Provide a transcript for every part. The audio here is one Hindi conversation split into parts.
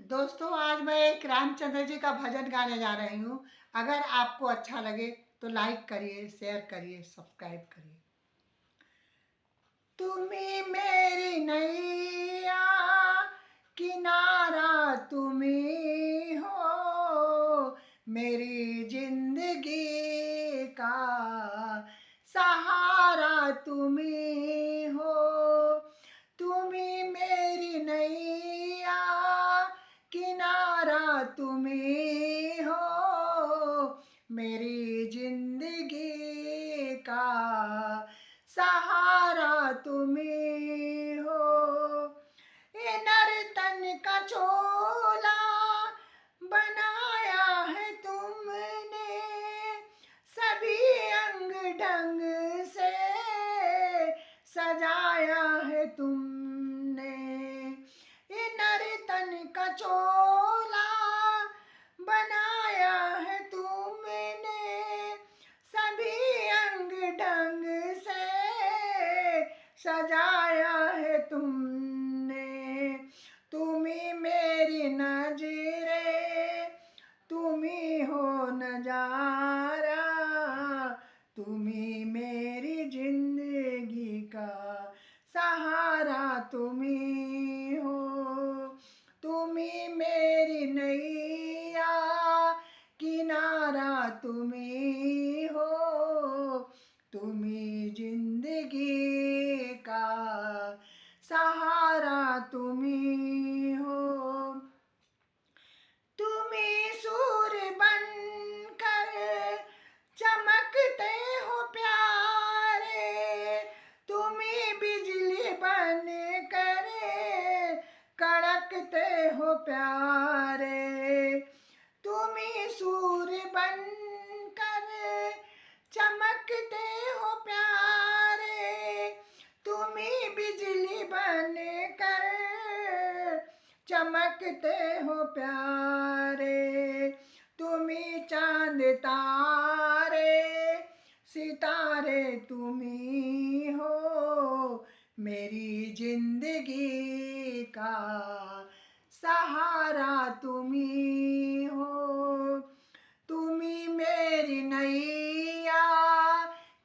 दोस्तों, आज मैं एक रामचंद्र जी का भजन गाने जा रही हूँ। अगर आपको अच्छा लगे तो लाइक करिए, शेयर करिए, सब्सक्राइब करिए। तुम्ही मेरी नैया, किनारा तुम्ही हो, मेरी जिंदगी का सहारा तुम्ही हो। तुम्ही मेरी नैया, किनारा तुम्ही हो, मेरी जिंदगी का सहारा तुम्ही हो। ये नर्तन का चोला बनाया है तुमने, सभी अंग ढंग से सजाया है तुमने। ये नर्तन का चोला बनाया है तुमने, सभी अंग ढंग से सजाया है तुमने। तुम्ही मेरी नजरे, तुम्ही हो नजारा, तुम्ही मेरी जिंदगी का सहारा तुम्ही हो। तुम्ही मेरी नैया, किनारा तुम्ही हो, तुम्ही जिंदगी का सहारा तुम्ही हो। तुम्ही सूर्य बनकर चमकते हो प्यारे, तुम्ही बिजली बनकर कड़कते हो प्यारे। तुम्ही सूर्य बनकर चमकते हो प्यारे, तुम्ही बिजली बनकर चमकते हो प्यारे। तुम्ही चांद तारे सितारे तुम्ही हो, मेरी जिंदगी का सहारा तुम्ही हो। तुम्ही मेरी नैया,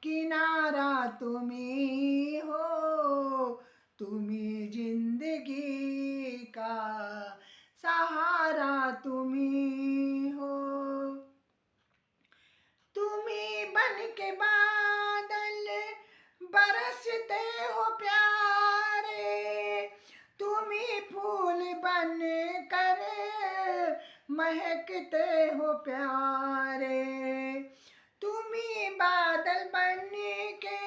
किनारा तुम्ही हो, तुम्ही जिंदगी का सहारा तुम्ही हो। तुम्ही बन के बादल बरसते हो प्यारे, तुम्ही फूल बन कर महकते हो प्यारे। तुम्ही बादल बन के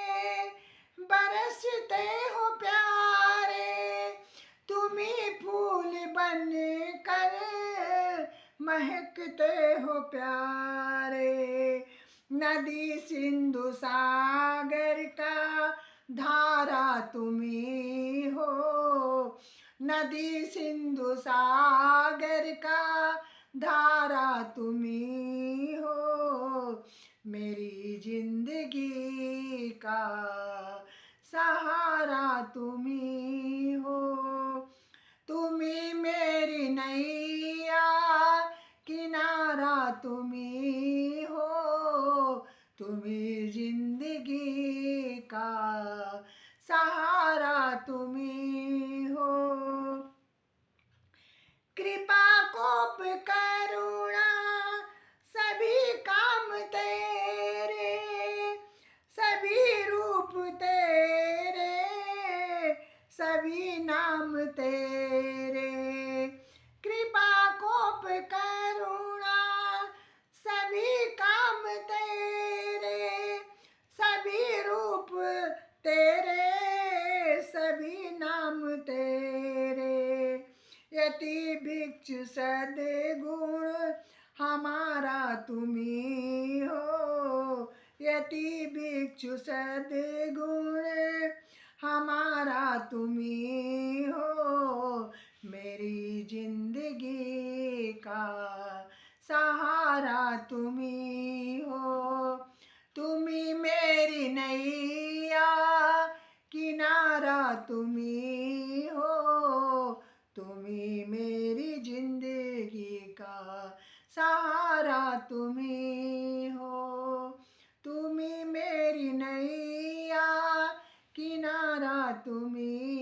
बरसते हो प्यारे, तुम्ही फूल बन कर महकते हो प्यारे। नदी सिंधु सागर का धारा तुम्ही हो, नदी सिंधु सागर का धारा तुम्ही हो, मेरी जिंदगी का सहारा तुम्ही हो। तुम्ही मेरी नैया, किनारा तुम्ही हो, तुम्ही जिंदगी का सहारा तुम्ही हो। कृपा कोप करुणा सभी काम तेरे, सभी रूप तेरे, सभी नाम तेरे। कृपा कोप करुणा सभी काम तेरे, सभी रूप तेरे, सभी नाम तेरे। यति भिक्षु सद्गुण हमारा तुम्ही हो, यति भिक्षु सद्गुण हमारा तुम्ही हो, मेरी जिंदगी का सहारा तुम्ही हो। तुम्ही मेरी नैया, किनारा तुम्ही हो, तुम्ही मेरी जिंदगी तारा तुम्ही